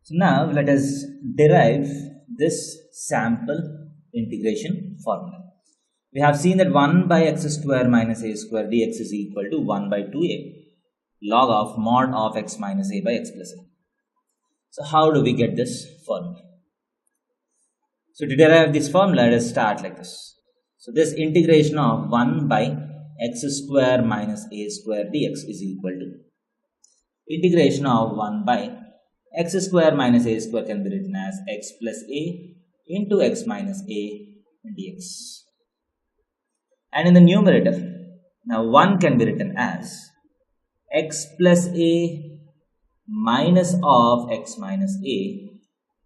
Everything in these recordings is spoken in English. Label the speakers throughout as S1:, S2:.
S1: So now let us derive this sample integration formula. We have seen that 1 by x square minus a square dx is equal to 1 by 2a log of mod of x minus a by x plus a. So how do we get this formula? So to derive this formula, let us start like this. So this integration of 1 by x square minus a square dx is equal to integration of 1 by x square minus a square can be written as x plus a into x minus a dx. And in the numerator, now 1 can be written as x plus a minus of x minus a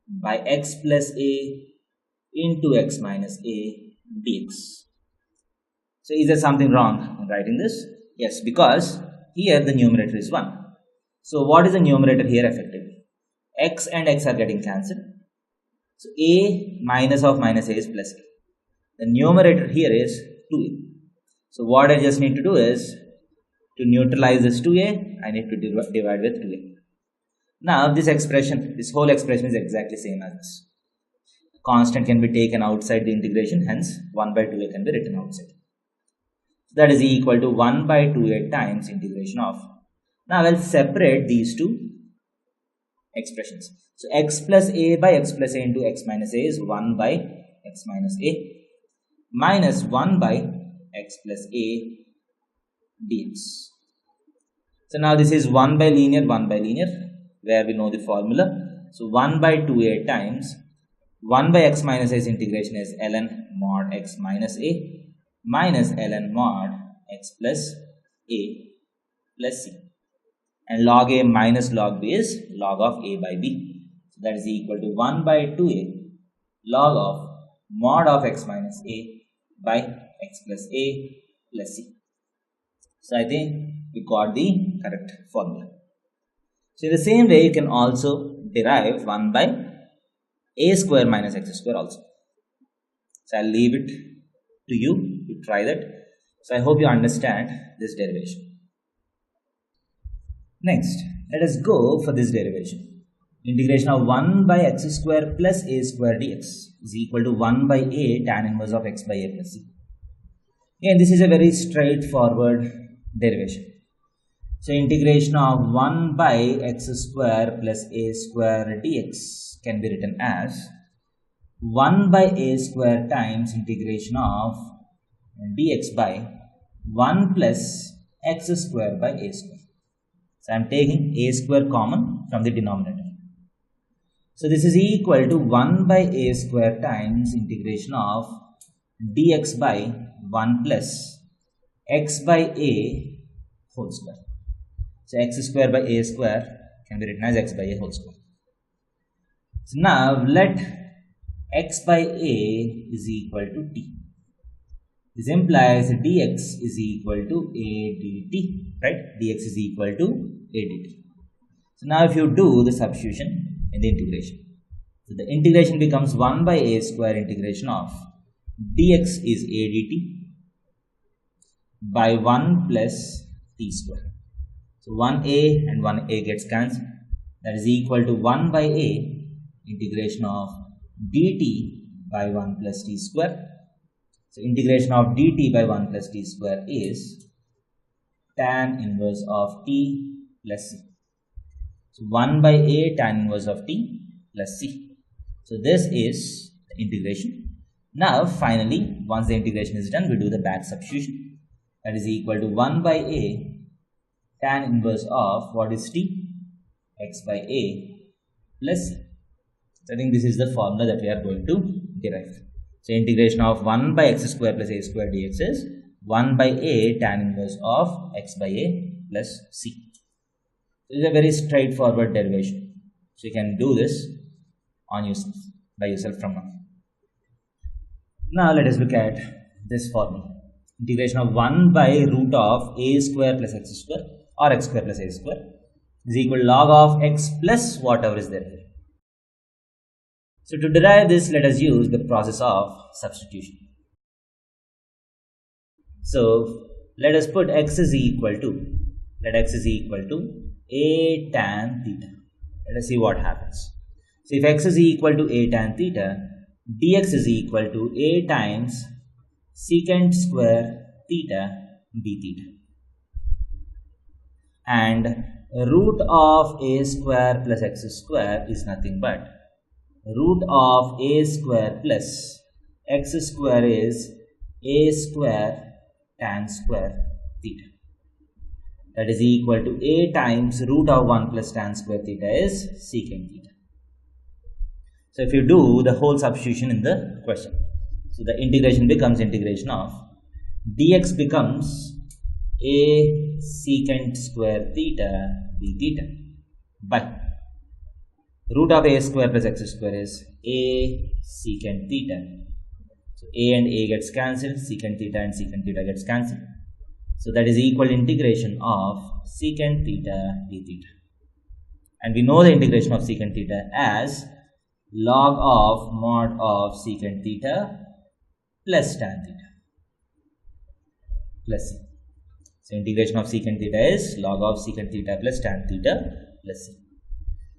S1: by x plus a into x minus a dx. So is there something wrong in writing this? Yes, because here the numerator is 1. So what is the numerator here effectively? X and x are getting cancelled. So a minus of minus a is plus a. The numerator here is 2a. So what I just need to do is to neutralize this 2a, I need to divide with 2a. Now this expression, this whole expression is exactly same as this. Constant can be taken outside the integration, hence 1 by 2a can be written outside. So that is equal to 1 by 2a times integration of. Now I will separate these two expressions. So x plus a by x plus a into x minus a is 1 by x minus a minus 1 by x plus a dx. So now this is 1 by linear, where we know the formula. So 1 by 2a times 1 by x minus a's integration is ln mod x minus a minus ln mod x plus a plus c. And log a minus log b is log of a by b. So that is equal to 1 by 2a log of mod of x minus a by x plus a plus c. So I think we got the correct formula. So in the same way, you can also derive 1 by a square minus x square also. So I'll leave it to you to try that. So I hope you understand this derivation. Next, let us go for this derivation. Integration of 1 by x square plus a square dx is equal to 1 by a tan inverse of x by a plus c. Again, this is a very straightforward derivation. So integration of 1 by x square plus a square dx can be written as 1 by a square times integration of dx by 1 plus x square by a square. So I am taking a square common from the denominator. So this is equal to 1 by a square times integration of dx by 1 plus x by a whole square. So x square by a square can be written as x by a whole square. So now let x by a is equal to t. This implies dx is equal to a dt, right? Dx is equal to a dt. So now if you do the substitution in the integration, so the integration becomes 1 by a square integration of dx is a dt by 1 plus t square. So 1a and 1a gets cancelled. That is equal to 1 by a integration of dt by 1 plus t square. So integration of dt by 1 plus t square is tan inverse of t plus c. So 1 by a tan inverse of t plus c. So this is the integration. Now finally, once the integration is done, we do the back substitution. That is equal to 1 by a tan inverse of what is t? X by a plus c. So I think this is the formula that we are going to derive. So integration of 1 by x square plus a square dx is 1 by a tan inverse of x by a plus c. This is a very straightforward derivation. So you can do this on yourself, by yourself from now. Now let us look at this formula. Integration of 1 by root of a square plus x square or x square plus a square is equal to log of x plus whatever is there. So to derive this, let us use the process of substitution. So let us put x is equal to a tan theta. Let us see what happens. So if x is equal to a tan theta, dx is equal to a times secant square theta d theta. And root of a square plus x square is nothing but root of a square plus x square is a square tan square theta. That is equal to a times root of 1 plus tan square theta is secant theta. So if you do the whole substitution in the question, so the integration becomes integration of dx becomes a secant square theta d theta by root of a square plus x square is a secant theta. So a and a gets cancelled, secant theta and secant theta gets cancelled. So that is equal integration of secant theta d theta. And we know the integration of secant theta as log of mod of secant theta plus tan theta plus c. So integration of secant theta is log of secant theta plus tan theta plus c.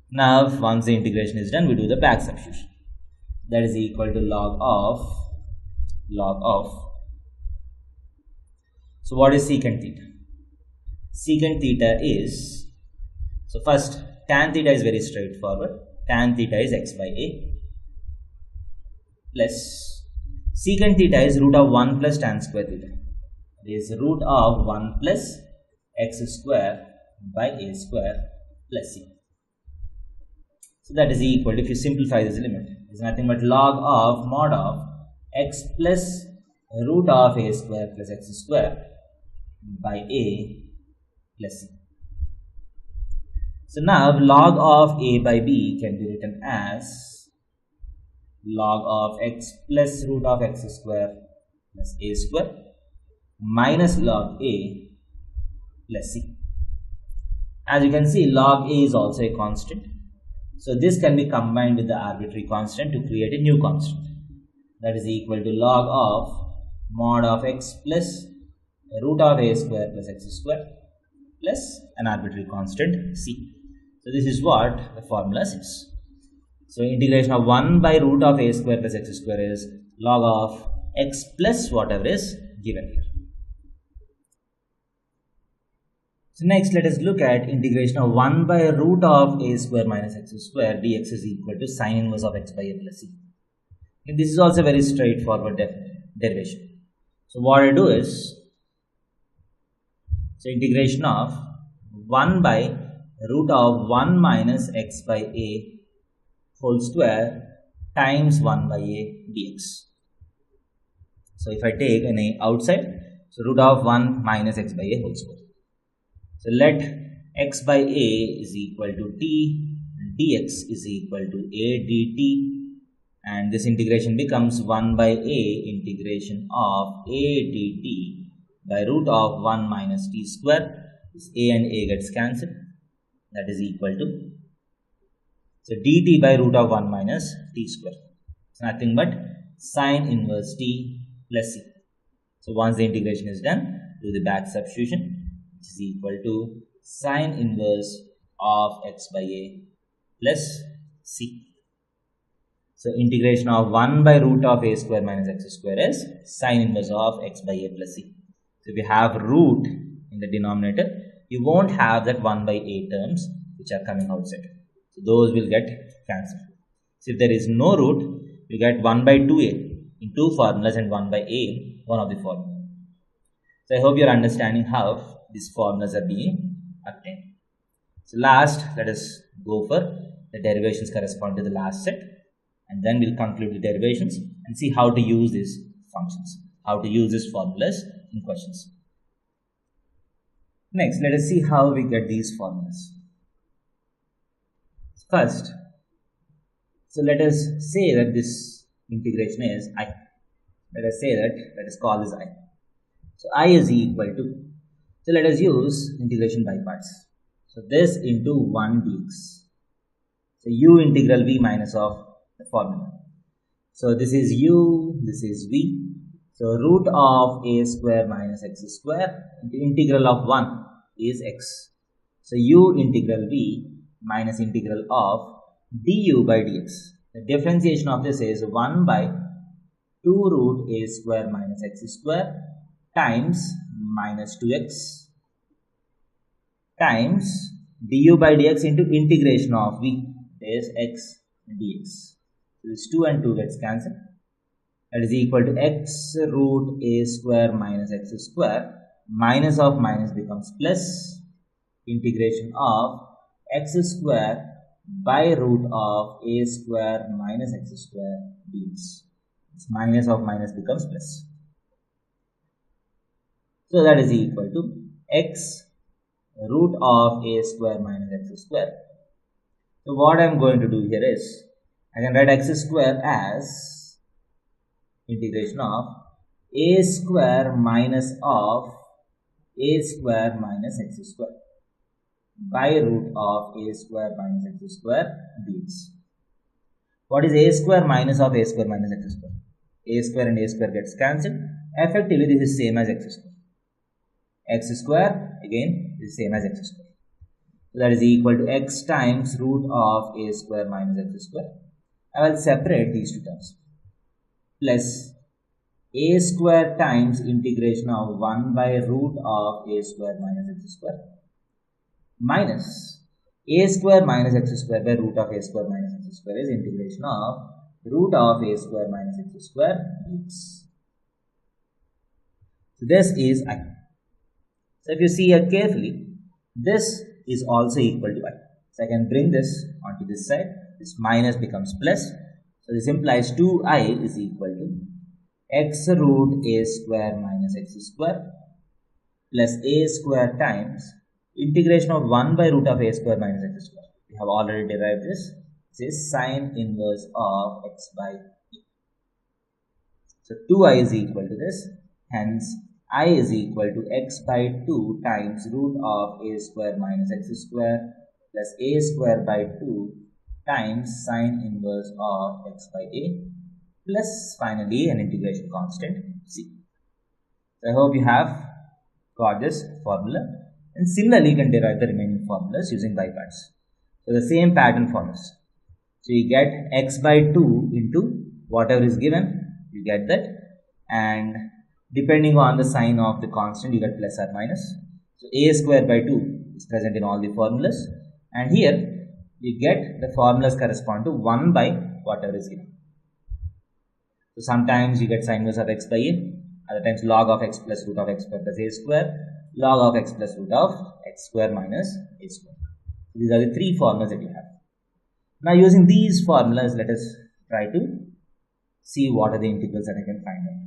S1: Now once the integration is done, we do the back substitution. That is equal to log of. So what is secant theta? Secant theta is, so first tan theta is very straightforward. Tan theta is x by a plus secant theta is root of 1 plus tan square theta. It is root of 1 plus x square by a square plus c. So that is equal to, if you simplify this limit, it is nothing but log of mod of x plus root of a square plus x square by a plus c. So now log of a by b can be written as log of x plus root of x square plus a square minus log a plus c. As you can see, log a is also a constant. So this can be combined with the arbitrary constant to create a new constant. That is equal to log of mod of x plus root of a square plus x square plus an arbitrary constant c. So this is what the formula says. So integration of 1 by root of a square plus x square is log of x plus whatever is given here. So next let us look at integration of 1 by root of a square minus x square dx is equal to sine inverse of x by a plus c. And this is also very straightforward derivation. So what I do is, so integration of 1 by root of 1 minus x by a whole square times 1 by a dx. So if I take an a outside, so root of 1 minus x by a whole square. So let x by a is equal to t, dx is equal to a dt, and this integration becomes 1 by a integration of a dt by root of 1 minus t square. This a and a gets cancelled. That is equal to, so dt by root of 1 minus t square. It's nothing but sine inverse t plus c. So once the integration is done, do the back substitution, which is equal to sine inverse of x by a plus c. So integration of 1 by root of a square minus x square is sine inverse of x by a plus c. So if you have root in the denominator, you won't have that 1 by a terms which are coming outside. So those will get cancelled. So if there is no root, you get 1 by 2a in two formulas and 1 by a in one of the formulas. So I hope you are understanding how these formulas are being obtained. So last, let us go for the derivations corresponding to the last set, and then we'll conclude the derivations and see how to use these functions, how to use these formulas in questions. Next, let us see how we get these formulas. First, so let us say that this integration is I. Let us call this I. So I is equal to, so let us use integration by parts. So this into 1 dx. So u integral v minus of the formula. So this is u, this is v. So root of a square minus x square into integral of 1 is x. So u integral v minus integral of du by dx. The differentiation of this is 1 by 2 root a square minus x square times minus 2x times du by dx into integration of v is x dx. So this 2 and 2 gets cancelled. That is equal to x root a square minus x square. Minus of minus becomes plus integration of x square by root of a square minus x square dx. This minus of minus becomes plus. So that is equal to x root of a square minus x square. So what I am going to do here is, I can write x square as integration of a square minus of a square minus x square by root of a square minus x square dx. What is a square minus of a square minus x square? A square and a square gets cancelled. Effectively this is same as x square. X square again is same as x square. So that is equal to x times root of a square minus x square. I will separate these two terms. Plus a square times integration of 1 by root of a square minus x square minus a square minus x square by root of a square minus x square is integration of root of a square minus x square dx. So this is I. So if you see here carefully, this is also equal to I. So I can bring this onto this side. This minus becomes plus. So this implies 2I is equal to x root a square minus x square plus a square times integration of 1 by root of a square minus x square. We have already derived this. This is sine inverse of x by a. So 2I is equal to this. Hence I is equal to x by 2 times root of a square minus x square plus a square by 2 times sine inverse of x by a plus finally an integration constant c. So I hope you have got this formula, and similarly you can derive the remaining formulas using by parts. So the same pattern follows. So you get x by 2 into whatever is given, you get that, and depending on the sign of the constant you get plus or minus. So a square by 2 is present in all the formulas, and here you get the formulas correspond to 1 by whatever is given. So sometimes you get sine inverse of x by a, other times log of x plus root of x square plus a square, log of x plus root of x square minus a square. So these are the three formulas that you have. Now using these formulas, let us try to see what are the integrals that I can find out.